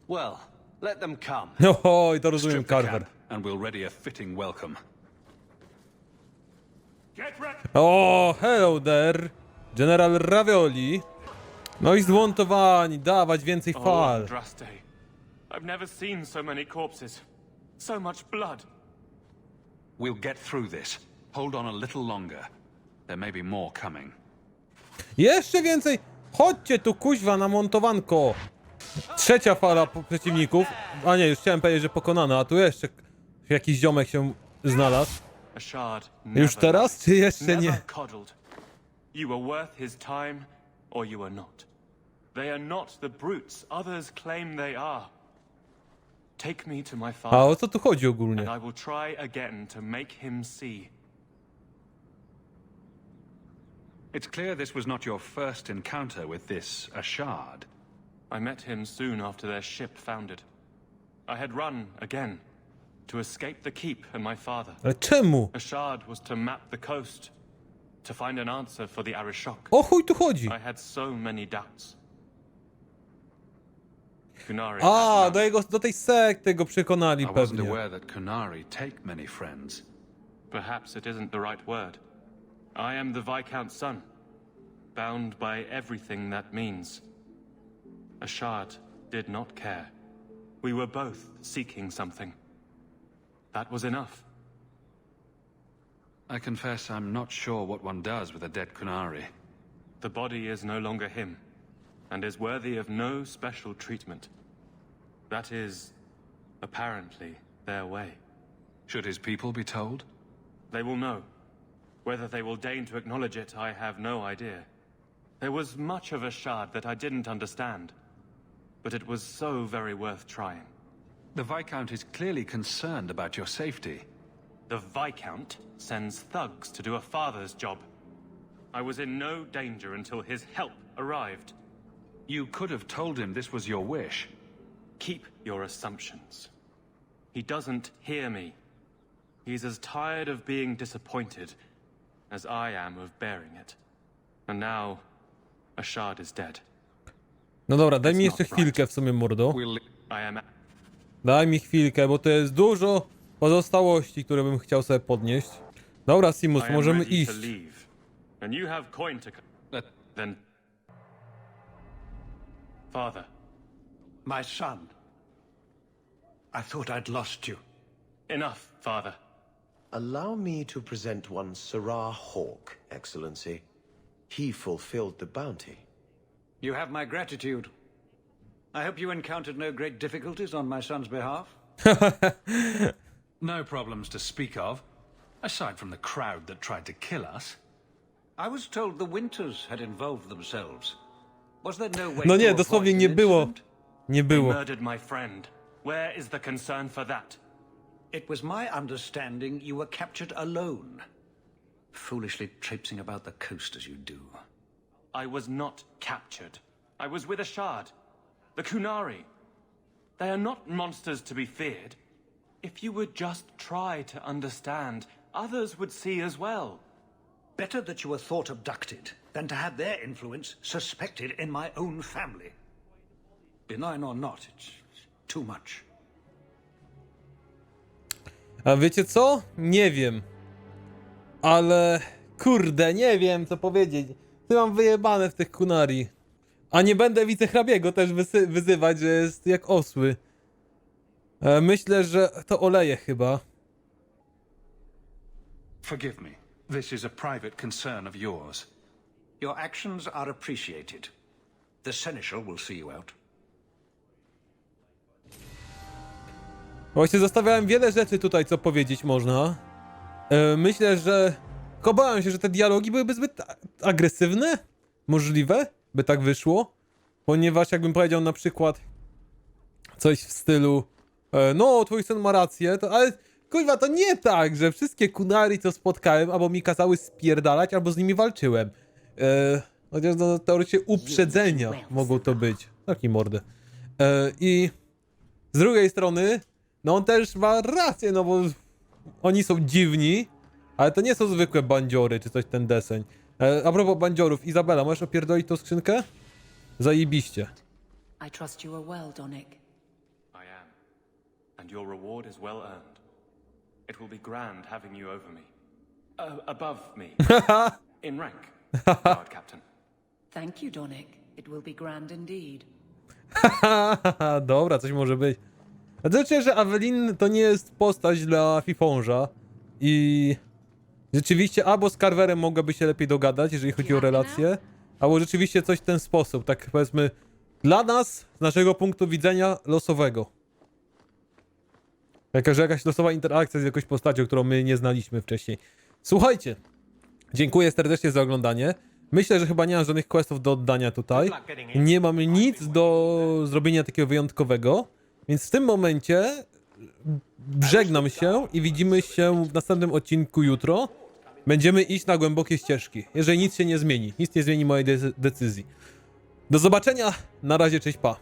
Well, let them come. Oj, to rozumiem, Carver. And we'll ready a fitting welcome. O, hello there, General Ravioli. No i zmontowani, dawać więcej fal. Andraste. I've never seen so many corpses. So much blood. We'll get through this. Hold on a little longer. There may be more coming. Jeszcze więcej! Chodźcie tu, kuźwa, na montowanko! Trzecia fala przeciwników. A nie, już chciałem powiedzieć, że pokonana, a tu jeszcze jakiś ziomek się znalazł. Już teraz, czy jeszcze nie? You were worth his time, or you are not. They are not the brutes others claim they are. Take me to my father. A o co tu chodzi ogólnie? And I will try again to make him see. It's clear this was not your first encounter with this Ashad. I met him soon after their ship foundered. I had run again to escape the keep and my father. Ale czemu? Ashad was to map the coast, to find an answer for the Arishok. O chuj tu chodzi? I had so many doubts. Kunari A, do tej sekty go przekonali I wasn't pewnie. aware that Kunari take many friends. Perhaps it isn't the right word. I am the Viscount's son, bound by everything that means. Ashad did not care. We were both seeking something. That was enough. I confess I'm not sure what one does with a dead Kunari. The body is no longer him, and is worthy of no special treatment. That is, apparently, their way. Should his people be told? They will know. Whether they will deign to acknowledge it, I have no idea. There was much of Ashad that I didn't understand, but it was so very worth trying. The Viscount is clearly concerned about your safety. The Viscount sends thugs to do a father's job. I was in no danger until his help arrived. You could have told him this was your wish. Keep your assumptions. He doesn't hear me. He's as tired of being disappointed as I am of bearing it. And now, Ashad is dead. No dobra, daj mi jeszcze chwilkę w sumie, mordo. Daj mi chwilkę, bo to jest dużo pozostałości, które bym chciał sobie podnieść. Dobra, Simus, możemy iść. And you have coin to... then... Father. My son. I thought I'd lost you. Enough, Father. Allow me to present one Sirrah Hawke, Excellency. He fulfilled the bounty. You have my gratitude. I hope you encountered no great difficulties on my son's behalf. No problems to speak of, aside from the crowd that tried to kill us. I was told the Winters had involved themselves. Was there no way No nie, to dosłownie avoid nie an było. incident? Nie They było. murdered my friend. Where is the concern for that? It was my understanding you were captured alone. Foolishly traipsing about the coast as you do. I was not captured. I was with a shard. The Kunari. They are not monsters to be feared. If you would just try to understand, others would see as well. Better that you were thought abducted than to have their influence suspected in my own family. Benign or not, it's too much. A wiecie co? Nie wiem. Ale... Kurde, nie wiem co powiedzieć. Ty mam wyjebane w tych Kunari. A nie będę wicehrabiego też wyzywać, że jest jak osły. Myślę, że to oleje chyba. Forgive me. This is a private concern of yours. Your actions are appreciated. The Seneschal will see you out. Właśnie zostawiałem wiele rzeczy tutaj, co powiedzieć można. Myślę, że... Obawiam się, że te dialogi byłyby zbyt agresywne. Możliwe, by tak wyszło. Ponieważ jakbym powiedział na przykład coś w stylu no, twój syn ma rację, to ale kurwa, to nie tak, że wszystkie Kunari, co spotkałem, albo mi kazały spierdalać, albo z nimi walczyłem. Chociaż no, teoretycznie uprzedzenia mogą to być. Taki mordę. I z drugiej strony, no on też ma rację, no bo oni są dziwni, ale to nie są zwykłe bandziory, czy coś ten deseń. A propos bandziorów, Izabela, możesz opierdolić tą skrzynkę? Zajebiście. I trust you are well, Donick. I am. And your reward is well earned. It will be grand having you over me. Above me. In rank, guard captain. Thank you, Donick. It will be grand indeed. Dobra, coś może być. Znaczy, że Awelin to nie jest postać dla Fifonża i rzeczywiście albo z Carverem mogłaby się lepiej dogadać, jeżeli chodzi o relacje, albo rzeczywiście coś w ten sposób, tak powiedzmy dla nas, z naszego punktu widzenia losowego. Jakaś losowa interakcja z jakąś postacią, którą my nie znaliśmy wcześniej. Słuchajcie, dziękuję serdecznie za oglądanie. Myślę, że chyba nie mam żadnych questów do oddania tutaj. Nie mam nic do zrobienia takiego wyjątkowego. Więc w tym momencie żegnam się i widzimy się w następnym odcinku jutro. Będziemy iść na głębokie ścieżki, jeżeli nic się nie zmieni. Nic nie zmieni mojej decyzji. Do zobaczenia. Na razie, cześć, pa.